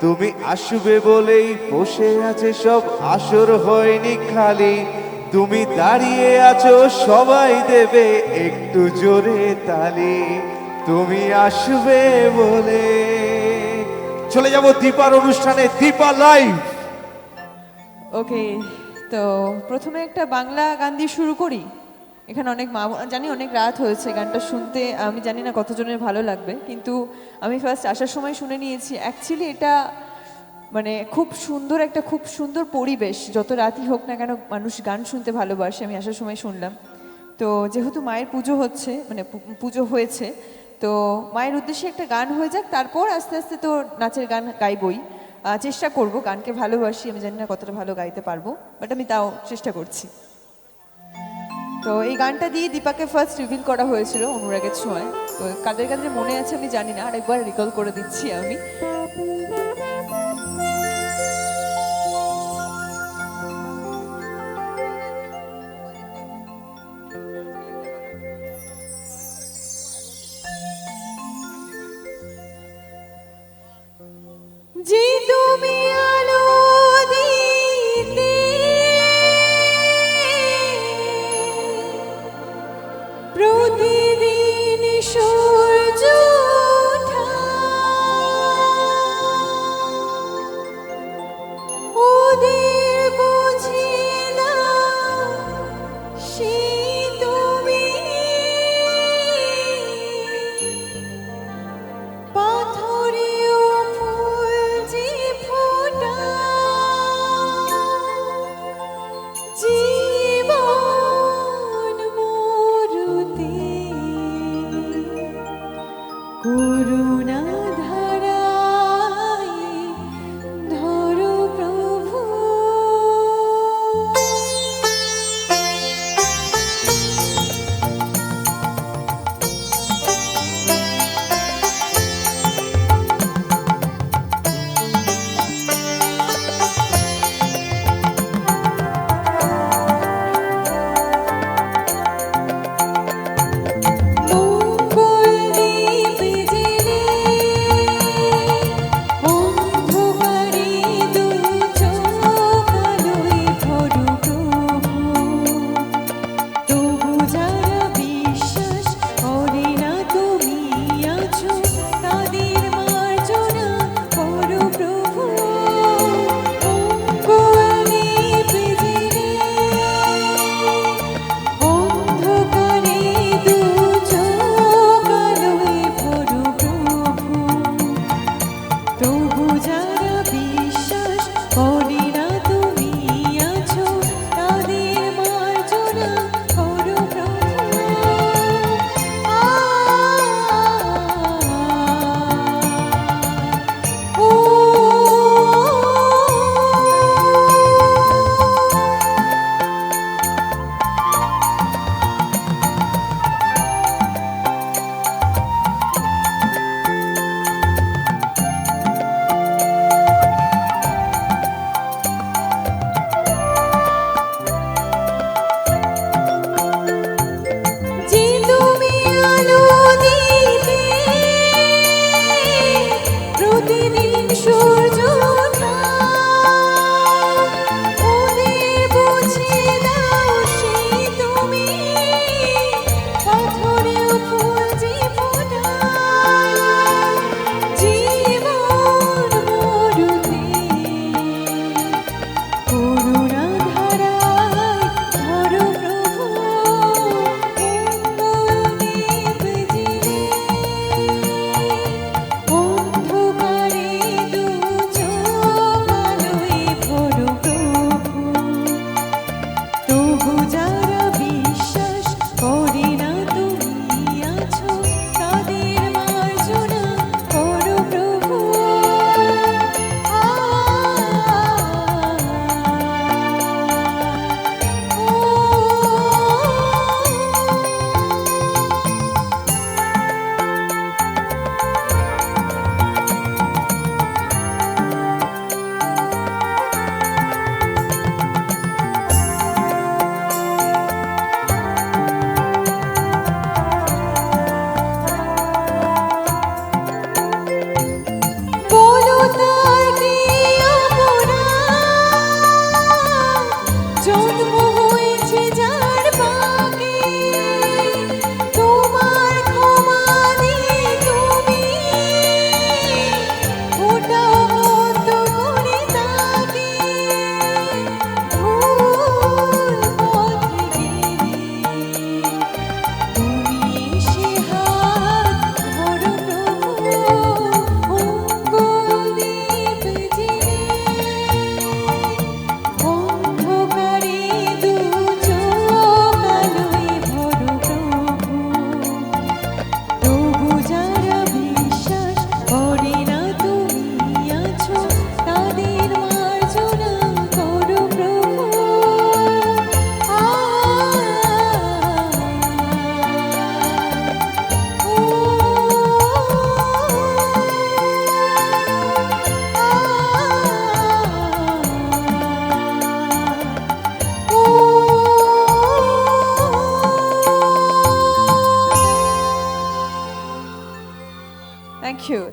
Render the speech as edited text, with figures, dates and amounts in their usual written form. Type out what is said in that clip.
তুমি আসবে বলেই বসে আছে সব, আসর হয়নি খালি। তুমি দাঁড়িয়ে আছো, সবাই দেবে একটু জোরে তালি। তুমি আসবে বলে। চলে যাব দীপার অনুষ্ঠানে, দীপা লাইভ। ওকে, তো প্রথমে একটা বাংলা গান দিয়ে শুরু করি। এখানে অনেক মা জানি অনেক রাত হয়েছে, গানটা শুনতে আমি জানি না কতজনের ভালো লাগবে, কিন্তু আমি ফার্স্ট আসার সময় শুনে নিয়েছি। অ্যাকচুয়ালি এটা মানে খুব সুন্দর পরিবেশ, যত রাতই হোক না কেন মানুষ গান শুনতে ভালোবাসে। আমি আসার সময় শুনলাম। তো যেহেতু মায়ের পুজো হচ্ছে, মানে পুজো হয়েছে, তো মায়ের উদ্দেশ্যে একটা গান হয়ে যাক, তারপর আস্তে আস্তে তো নাচের গান গাইবই। চেষ্টা করব, গানকে ভালোবাসি, আমি জানি না কতটা ভালো গাইতে পারবো, বাট আমি তাও চেষ্টা করছি। তো এই গানটা দিয়ে দীপাকে ফার্স্ট রিভিল করা হয়েছিল অনুরাগের ছোঁয়ায়। তো কাদের কাদের মনে আছে আমি জানি না, আরেকবার রিকল করে দিচ্ছি আমি। যে তুমি আলো দিতে প্রতিদিন সূর্য ওঠা, ওদের বুঝি না সেই তুমি, পাথরেও ফুল যে ফোটা, জীবন মরুতে করুণা ধারায় ধরো প্রভু। মঙ্গল দ্বীপে জেলে অন্ধকারে দু চোখ আলোয় ভরো প্রভু। তবু যারা বিশ্বাস করে না তুমি আছো, তাদের মার্জনা করো প্রভু। মঙ্গল দ্বীপে জেলে অন্ধকারে দু চোখ আলোয় ভরো প্রভু। তবু যারা বিশ্বাস করে না তুমি আছো, তাদের মার্জনা করো প্রভু। ও থ্যাংক ইউ